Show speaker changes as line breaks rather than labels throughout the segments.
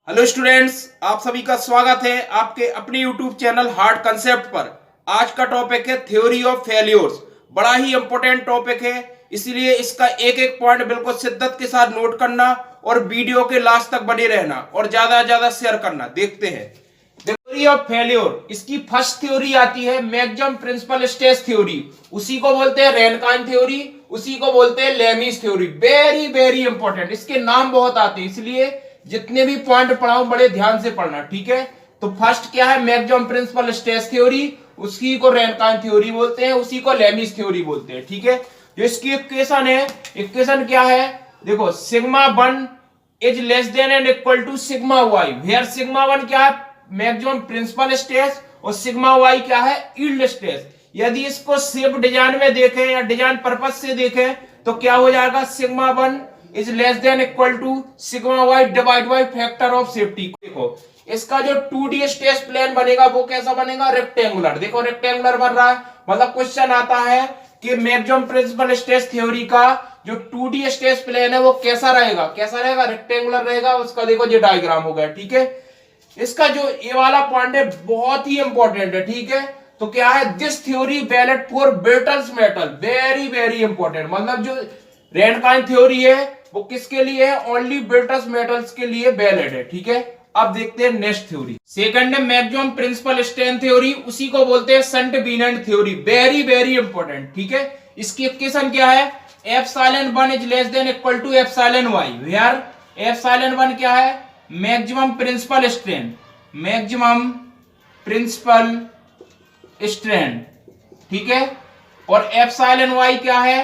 Hello students, आप सभी का स्वागत है आपके अपने यूट्यूब चैनल हार्ड कंसेप्ट पर। आज का टॉपिक है थ्योरी ऑफ फेल्योर्स। बड़ा ही इंपॉर्टेंट टॉपिक है, इसलिए इसका एक एक पॉइंट बिल्कुल शिद्दत के साथ नोट करना और वीडियो के लास्ट तक बने रहना और ज्यादा ज्यादा शेयर करना। देखते हैं थ्योरी ऑफ फेल्योर। इसकी फर्स्ट थ्योरी आती है मैक्सिमम प्रिंसिपल स्ट्रेस थ्योरी, उसी को बोलते हैं रैनकाइन थ्योरी, उसी को बोलते हैं Lami's theory. Very very important, इसके नाम बहुत आते हैं, इसलिए जितने भी पॉइंट पढ़ाओ बड़े ध्यान से पढ़ना, ठीक है। तो फर्स्ट क्या है, मैक्सिमम प्रिंसिपल स्ट्रेस थ्योरी, उसी को रैनकाइन थ्योरी बोलते हैं, उसी को लेमीज थ्योरी बोलते हैं, ठीक है। जो इसकी इक्वेशन है, इक्वेशन क्या है देखो, sigma one is less than and equal to sigma Y, where sigma one क्या है मैक्सिमम प्रिंसिपल स्ट्रेस और सिग्मा वाई क्या है यील्ड स्ट्रेस। यदि इसको सिर्फ डिजाइन में देखें या डिजाइन पर्पज से देखें तो क्या हो जाएगा, sigma one is less than equal to sigma Y divide by factor of safety. देखो इसका जो 2D स्ट्रेस प्लेन बनेगा वो कैसा बनेगा, रेक्टेंगुलर। देखो रेक्टेंगुलर बन रहा है, मतलब क्वेश्चन आता है कि मैक्सिमम प्रिंसिपल स्ट्रेस थ्योरी का जो 2D स्ट्रेस प्लेन है वो कैसा रहेगा, कैसा रहेगा, रेक्टेंगुलर रहेगा। उसका देखो ये डायग्राम हो गया, ठीक है। इसका जो ये वाला पॉइंट है बहुत ही इंपॉर्टेंट है, ठीक है। तो क्या है, this theory valid for brittle metal, very very important. मतलब जो रैनकाइन थ्योरी है वो किसके लिए है, ओनली ब्रिटल मेटल्स के लिए वैलिड है, ठीक है। अब देखते हैं नेक्स्ट थ्योरी। सेकंड है मैक्सिमम प्रिंसिपल स्ट्रेन थ्योरी, उसी को बोलते हैं Saint Venant theory, very very important, ठीक है। इसकी इक्वेशन क्या है, epsilon one is less than equal to epsilon Y, where epsilon one क्या है maximum principal strain, maximum principal strain, ठीक है। और एप्सिलॉन वाई क्या है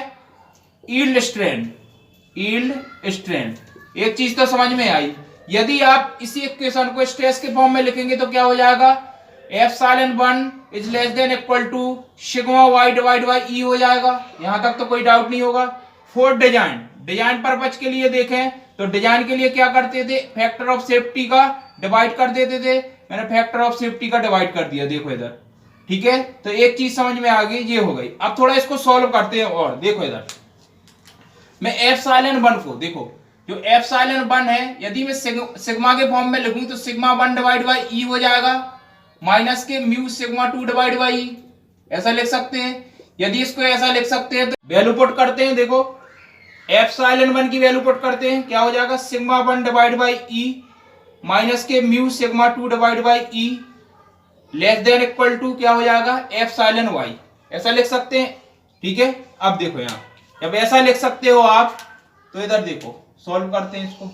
यील्ड स्ट्रेन, यील्ड स्ट्रेन। एक चीज तो समझ में आई, यदि आप इसी इक्वेशन को स्ट्रेस के फॉर्म में लिखेंगे तो क्या हो जाएगा, epsilon one is less than equal to sigma Y divide by E हो जाएगा। यहां तक तो कोई डाउट नहीं होगा। फोर डिजाइन पर्पज के लिए देखें तो डिजाइन के लिए क्या करते थे, फैक्टर ऑफ सेफ्टी का डिवाइड कर देते थे। मैंने फैक्टर ऑफ सेफ्टी का डिवाइड कर दिया, देखो इधर, ठीक है। तो एक चीज समझ में आ गई, ये हो गई। अब थोड़ा इसको सॉल्व करते हैं और देखो इधर मैं एप्सिलॉन वन को, देखो जो एप्सिलॉन वन है यदि मैं सिग्मा के फॉर्म में लिखूं तो sigma one divide by E हो जाएगा, माइनस के mu sigma two divide by E, ऐसा लिख सकते हैं। यदि इसको ऐसा लिख सकते हैं तो वैल्यू पुट करते हैं, देखो एप्सिलॉन वन की वैल्यू पुट करते हैं, क्या हो जाएगा sigma one divide by E minus के mu sigma two divide by E less than equal to क्या हो जाएगा एप्सिलॉन वाई, ऐसा लिख सकते हैं, ठीक है। अब देखो यहाँ जब ऐसा लिख सकते हो आप तो इधर देखो सॉल्व करते हैं, इसको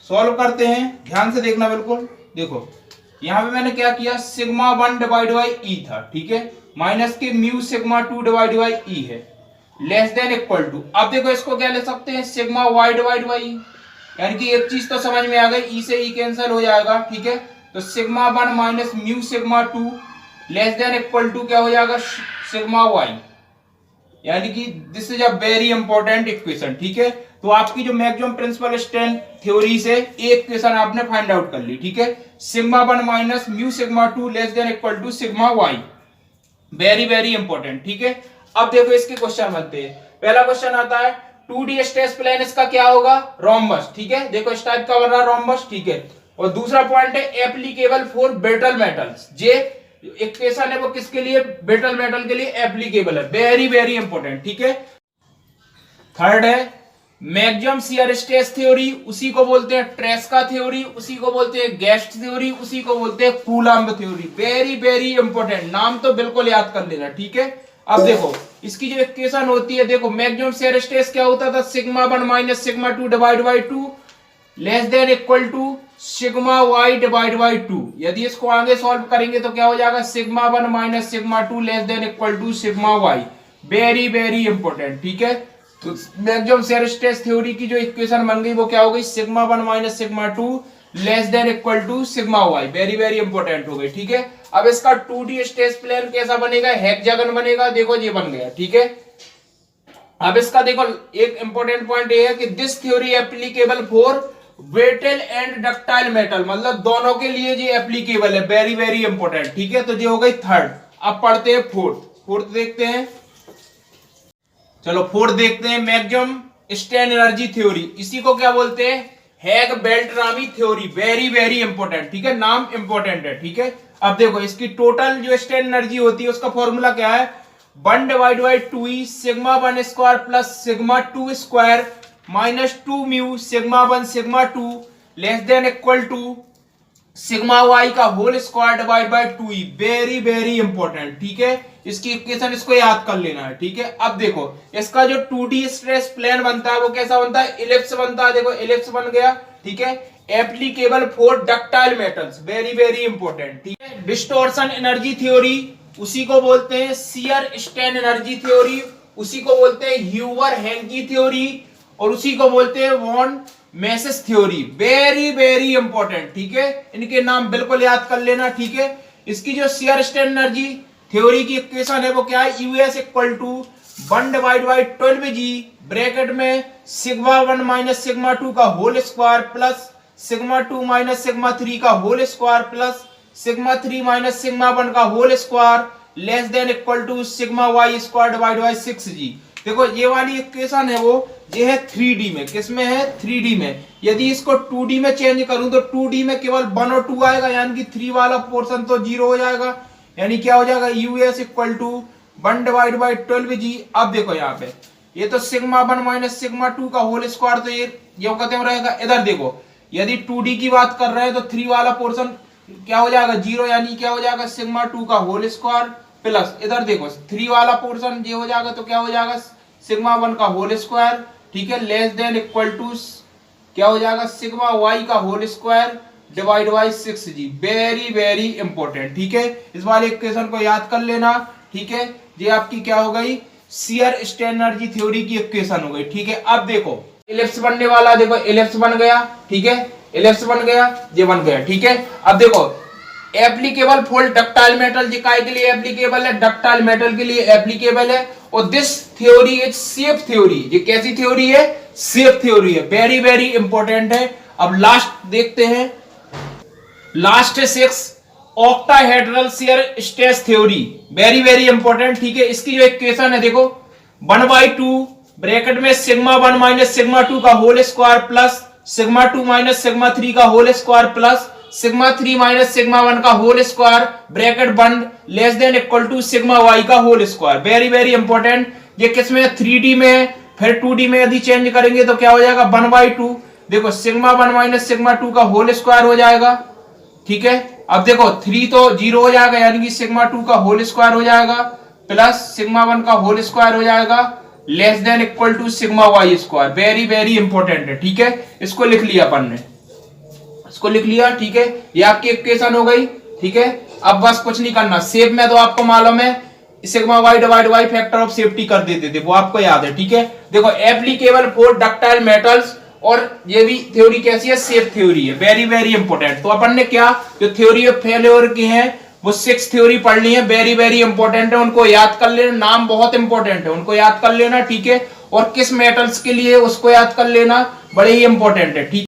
सॉल्व करते हैं, ध्यान से देखना बिल्कुल। देखो यहां पे मैंने क्या किया, sigma one divide by E था, ठीक है, माइनस के mu sigma two divide by E है, लेस देन इक्वल टू। अब देखो इसको क्या लिख सकते हैं, सिग्मा वाई डिवाइड बाई ई, यानी कि एक चीज तो समझ में आ गई, ई से ई कैंसिल हो जाएगा, ठीक है। तो sigma one minus mu sigma two less than equal to क्या हो जाएगा सिग्मा वाई, यानी कि this is a very important equation, ठीक है। तो आपकी जो मैक्सिमम प्रिंसिपल स्ट्रेन थ्योरी से एक इक्वेशन आपने फाइंड आउट कर ली, ठीक है। Sigma one minus mu sigma two less than equal to sigma Y, very very important, ठीक है। अब देखो इसके क्वेश्चन बनते हैं। पहला क्वेश्चन आता है 2D स्ट्रेस प्लेन, इसका क्या होगा रोम्बस, ठीक है। देखो इस टाइप का बन रहा रोम्बस, ठीक है। और दूसरा पॉइंट है applicable for brittle metals, J equation है वो किसके लिए, ब्रिटल मेटल के लिए एप्लीकेबल है, वेरी वेरी इंपॉर्टेंट, ठीक है। थर्ड है मैक्सिमम शियर स्ट्रेस थ्योरी, उसी को बोलते हैं ट्रेस्का थ्योरी, उसी को बोलते हैं गेस्ट थ्योरी, उसी को बोलते हैं coulomb theory, very very important, नाम तो बिल्कुल याद कर लेना, ठीक है। अब देखो इसकी जो इक्वेशन होती है, देखो मैक्सिमम शियर स्ट्रेस क्या होता था, sigma one minus sigma two divide by two less than equal to sigma Y divide by two. यदि इसको आगे सॉल्व करेंगे तो क्या हो जाएगा, sigma one minus sigma two less than equal to sigma Y, very very important, ठीक है। तो मैक्सिमम शियर स्ट्रेस थ्योरी की जो इक्वेशन बन गई वो क्या हो गई, sigma one minus sigma two less than equal to sigma Y, very very important हो गई, ठीक है। अब इसका 2D स्ट्रेस प्लेन कैसा बनेगा, हेक्सागन बनेगा, देखो ये बन गया, ठीक है। अब इसका देखो एक इंपॉर्टेंट पॉइंट ये है कि this theory applicable for brittle and ductile metal, मतलब दोनों के लिए ये एप्लीकेबल है, वेरी वेरी इंपॉर्टेंट, ठीक है। तो ये हो गई थर्ड। अब पढ़ते हैं फोर्थ देखते हैं, चलो फोर्थ देखते हैं मैक्सिमम स्ट्रेन एनर्जी थ्योरी, इसी को क्या बोलते हैं हैग Beltrami theory, very very important, ठीक है, नाम इंपॉर्टेंट है, ठीक है। अब देखो इसकी टोटल जो स्ट्रेन एनर्जी होती है उसका फॉर्मूला क्या है, 1 divide by 2e sigma 1 square plus sigma 2 square minus 2 mu sigma 1 sigma 2 less than equal to sigma Y का whole square divide by 2e, very very important, ठीक है। इसकी इक्वेशन इसको याद कर लेना है, ठीक है। अब देखो इसका जो 2D स्ट्रेस प्लेन बनता है वो कैसा बनता है, इलिप्स बनता है, देखो इलिप्स बन गया, ठीक है। Applicable for ductile metals, very very important, ठीक है। डिस्टॉर्शन एनर्जी थ्योरी उसी को बोलते हैं शियर स्ट्रेन एनर्जी थ्योरी, उसी को बोलते हैं ह्यूवर हैंकी थ्योरी, और उसी को बोलते हैं von Mises theory, very very important, ठीक है। इनके नाम बिल्कुल याद कर लेना, ठीक है। इसकी जो शियर स्ट्रेन एनर्जी थ्योरी की इक्वेशन है वो क्या है, US equal to 1 divide by 12g bracket में सिग्मा 1 माइनस सिग्मा 2 का whole square plus sigma 2 minus sigma 3 का whole square plus sigma 3 minus sigma 1 का whole square less than equal to sigma Y square divide by 6g। देखो ये वाली equation है वो ये है 3D में, किसमें है 3D में। यदि इसको 2D में चेंज करूं तो 2D में केवल 1 और 2 आएगा, यानी कि 3 वाला पोर्शन तो 0 हो जाएगा, यानी क्या हो जाएगा US equal to 1 divide by 12g। अब देखो यहाँ पे ये तो सिग्मा 1 माइनस सिग्मा 2 का होल स्क्वायर तो ये कहते रहेगा। इधर देखो यदि 2D की बात कर रहे हैं तो 3 वाला पोर्शन क्या हो जाएगा 0, यानी क्या हो जाएगा सिग्मा 2 का होल स्क्वायर प्लस इधर देखो 3 वाला पोर्शन ये हो जाएगा तो क्या हो जाएगा सिग्मा 1 का होल स्क्वायर, ठीक है, लेस देन इक्वल टू क्या हो जाएगा सिग्मा वाई का whole square divide by 6g, very very important, ठीक है। इस वाले इक्वेशन को याद कर लेना, ठीक है। ये आपकी क्या हो गई शियर स्ट्रेन एनर्जी थ्योरी की इक्वेशन हो गई, ठीक है। अब देखो इलिप्स बनने वाला, देखो इलिप्स बन गया, ठीक है, इलिप्स बन गया, ये बन गया, ठीक है। अब देखो एप्लीकेबल फॉर डक्टाइल मेटल, ये काय के लिए एप्लीकेबल है, डक्टाइल मेटल के लिए एप्लीकेबल है, और this theory is shape theory, ये कैसी थ्योरी है, शेप थ्योरी है, वेरी वेरी इंपॉर्टेंट है। अब लास्ट देखते हैं, last 6 octahedral shear stress theory, very very important, ठीक है। इसकी जो इक्वेशन है देखो 1/2 ब्रैकेट में सिग्मा 1 माइनस सिग्मा 2 का whole square plus sigma 2 minus sigma 3 का whole square plus sigma 3 minus sigma 1 का होल स्क्वायर ब्रैकेट बंद less than equal to sigma Y का whole square, very very important. ये किसमें 3D में है, फिर 2D में यदि चेंज करेंगे तो क्या हो जाएगा 1/2, देखो सिग्मा 1 माइनस सिग्मा 2 का होल स्क्वायर हो जाएगा, ठीक है। अब देखो 3 तो 0 हो जाएगा, यानी कि सिग्मा 2 का होल स्क्वायर हो जाएगा प्लस सिग्मा 1 का होल स्क्वायर हो जाएगा less than equal to sigma Y square, very very important है, ठीक है। इसको लिख लिया अपन ने, इसको लिख लिया, ठीक है। ये आपकी इक्वेशन हो गई, ठीक है। अब बस कुछ नहीं करना, शेप में तो आपको मालूम है sigma Y divide by factor of safety कर देते थे, वो आपको याद है, ठीक है। देखो एप्लीकेबल फॉर डक्टाइल मेटल्स, और ये भी थ्योरी कैसी है, शेप थ्योरी है, वेरी वेरी इंपॉर्टेंट। तो अपन ने क्या जो थ्योरी ऑफ फेल्योर की है वो 6 थ्योरी पढ़ ली है, वेरी वेरी इंपॉर्टेंट है, उनको याद कर लेना, नाम बहुत इंपॉर्टेंट है, उनको याद कर लेना, ठीक है। और किस मेटल्स के लिए उसको याद कर लेना, बड़े ही इंपॉर्टेंट है, ठीक।